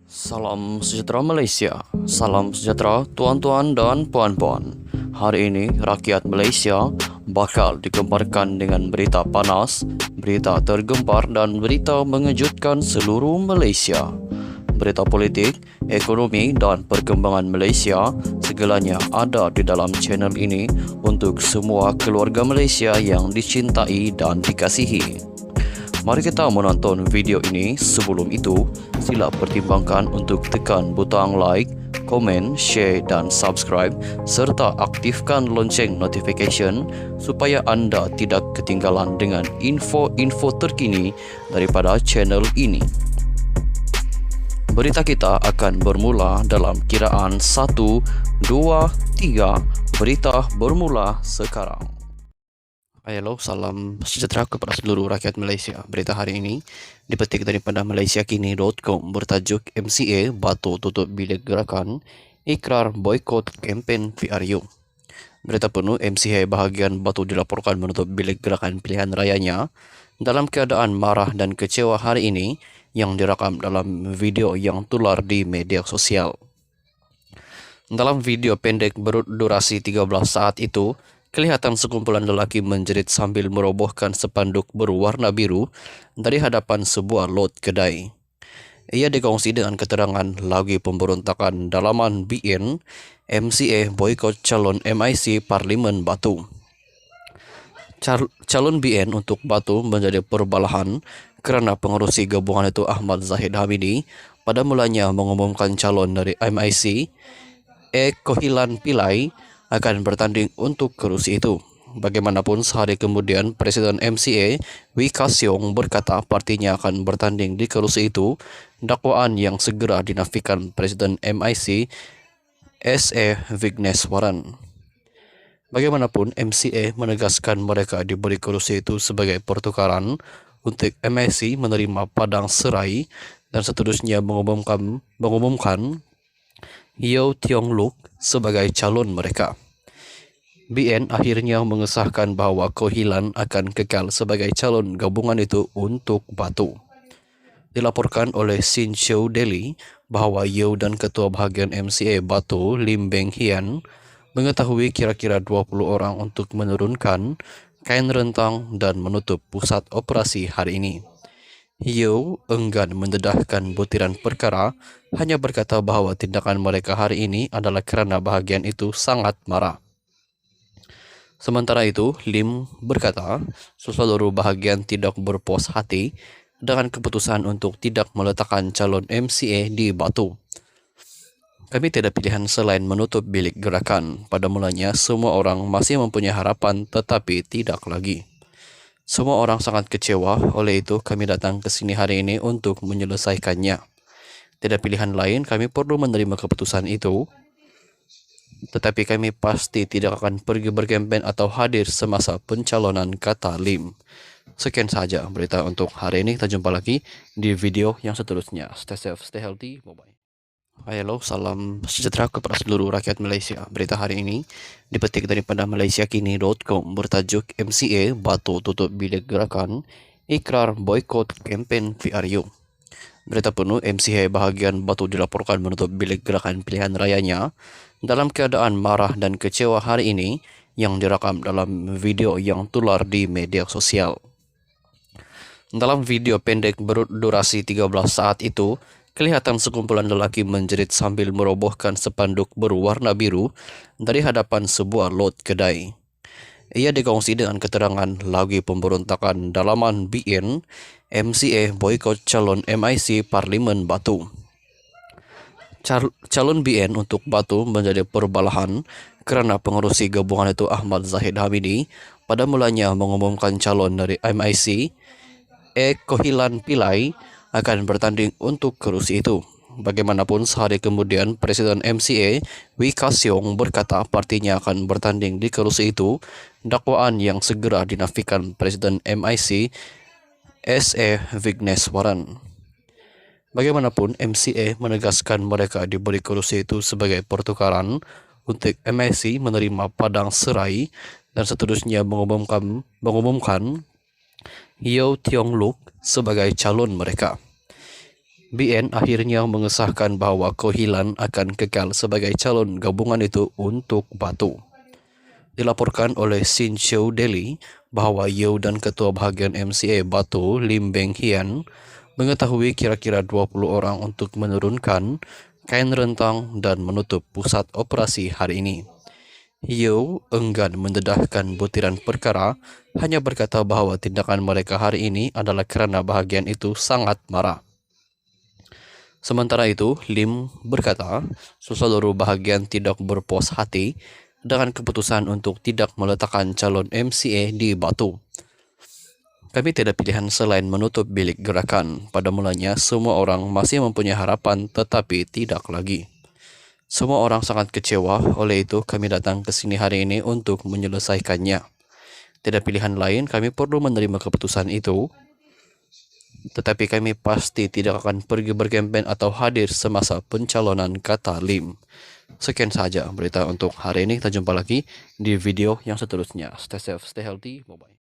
Salam sejahtera Malaysia. Salam sejahtera tuan-tuan dan puan-puan. Hari ini rakyat Malaysia bakal digemparkan dengan berita panas, berita tergempar dan berita mengejutkan seluruh Malaysia. Berita politik, ekonomi dan perkembangan Malaysia segalanya ada di dalam channel ini untuk semua keluarga Malaysia yang dicintai dan dikasihi. Mari kita menonton video ini. Sebelum itu, sila pertimbangkan untuk tekan butang like, komen, share dan subscribe serta aktifkan lonceng notification supaya anda tidak ketinggalan dengan info-info terkini daripada channel ini. Berita kita akan bermula dalam kiraan 1, 2, 3. Berita bermula sekarang. Halo, salam sejahtera kepada seluruh rakyat Malaysia. Berita hari ini dipetik daripada malaysiakini.com bertajuk MCA Batu tutup bilik gerakan, ikrar boikot kempen PRU. Berita penuh, MCA bahagian Batu dilaporkan menutup bilik gerakan pilihan rayanya dalam keadaan marah dan kecewa hari ini yang direkam dalam video yang tular di media sosial. Dalam video pendek berdurasi 13 saat itu, kelihatan sekumpulan lelaki menjerit sambil merobohkan spanduk berwarna biru dari hadapan sebuah lot kedai. Ia dikongsi dengan keterangan lagi pemberontakan dalaman BN, MCA boikot calon MIC Parlimen Batu. Calon BN untuk Batu menjadi perbalahan kerana pengerusi gabungan itu Ahmad Zahid Hamidi pada mulanya mengumumkan calon dari MIC, Kohilan Pillai, akan bertanding untuk kerusi itu. Bagaimanapun, sehari kemudian Presiden MCA Wee Ka Siong berkata partinya akan bertanding di kerusi itu, dakwaan yang segera dinafikan Presiden MIC S.A. Vigneswaran. Bagaimanapun, MCA menegaskan mereka diberi kerusi itu sebagai pertukaran untuk MIC menerima padang serai dan seterusnya mengumumkan Yew Tiong Luk sebagai calon mereka. BN akhirnya mengesahkan bahawa Kohilan akan kekal sebagai calon gabungan itu untuk Batu. Dilaporkan oleh Sin Chew Daily bahawa Yew dan Ketua Bahagian MCA Batu Lim Beng Hian mengetahui kira-kira 20 orang untuk menurunkan kain rentang dan menutup pusat operasi hari ini. Yew enggan mendedahkan butiran perkara, hanya berkata bahawa tindakan mereka hari ini adalah kerana bahagian itu sangat marah. Sementara itu, Lim berkata seluruh bahagian tidak berpuas hati dengan keputusan untuk tidak meletakkan calon MCA di Batu. Kami tidak pilihan selain menutup bilik gerakan. Pada mulanya, semua orang masih mempunyai harapan tetapi tidak lagi. Semua orang sangat kecewa, oleh itu kami datang ke sini hari ini untuk menyelesaikannya. Tidak pilihan lain, kami perlu menerima keputusan itu. Tetapi kami pasti tidak akan pergi berkempen atau hadir semasa pencalonan, kata Lim. Sekian saja berita untuk hari ini. Kita jumpa lagi di video yang seterusnya. Stay safe, stay healthy. Bye-bye. Halo, salam sejahtera kepada seluruh rakyat Malaysia. Berita hari ini dipetik daripada malaysiakini.com bertajuk MCA Batu tutup bilik gerakan, ikrar boikot kempen PRU. Berita penuh, MCA bahagian Batu dilaporkan menutup bilik gerakan pilihan rayanya dalam keadaan marah dan kecewa hari ini yang direkam dalam video yang tular di media sosial. Dalam video pendek berdurasi 13 saat itu, kelihatan sekumpulan lelaki menjerit sambil merobohkan spanduk berwarna biru dari hadapan sebuah lot kedai. Ia dikongsi dengan keterangan lagi pemberontakan dalaman BN, MCA boikot calon MIC Parlimen Batu. Calon BN untuk Batu menjadi perbalahan kerana pengerusi gabungan itu Ahmad Zahid Hamidi pada mulanya mengumumkan calon dari MIC, Kohilan Pillai, akan bertanding untuk kerusi itu. Bagaimanapun, sehari kemudian Presiden MCA Wee Ka Siong berkata partinya akan bertanding di kerusi itu, dakwaan yang segera dinafikan Presiden MIC S.A. Vigneswaran. Bagaimanapun, MCA menegaskan mereka diberi kerusi itu sebagai pertukaran untuk MIC menerima padang serai dan seterusnya mengumumkan Yew Tiong Luk sebagai calon mereka. BN akhirnya mengesahkan bahwa Kohilan akan kekal sebagai calon gabungan itu untuk Batu. Dilaporkan oleh Sin Show Daily bahwa Yeo dan Ketua Bahagian MCA Batu Lim Beng Hian mengetahui kira-kira 20 orang untuk menurunkan kain rentang dan menutup pusat operasi hari ini. Yeo enggan mendedahkan butiran perkara, hanya berkata bahwa tindakan mereka hari ini adalah kerana bahagian itu sangat marah. Sementara itu, Lim berkata, seluruh bahagian tidak berpuas hati dengan keputusan untuk tidak meletakkan calon MCA di Batu. Kami tidak pilihan selain menutup bilik gerakan. Pada mulanya, semua orang masih mempunyai harapan tetapi tidak lagi. Semua orang sangat kecewa, oleh itu kami datang ke sini hari ini untuk menyelesaikannya. Tidak pilihan lain, kami perlu menerima keputusan itu. Tetapi kami pasti tidak akan pergi berkempen atau hadir semasa pencalonan, kata Lim. Sekian saja berita untuk hari ini. Kita jumpa lagi di video yang seterusnya. Stay safe, stay healthy. Bye-bye.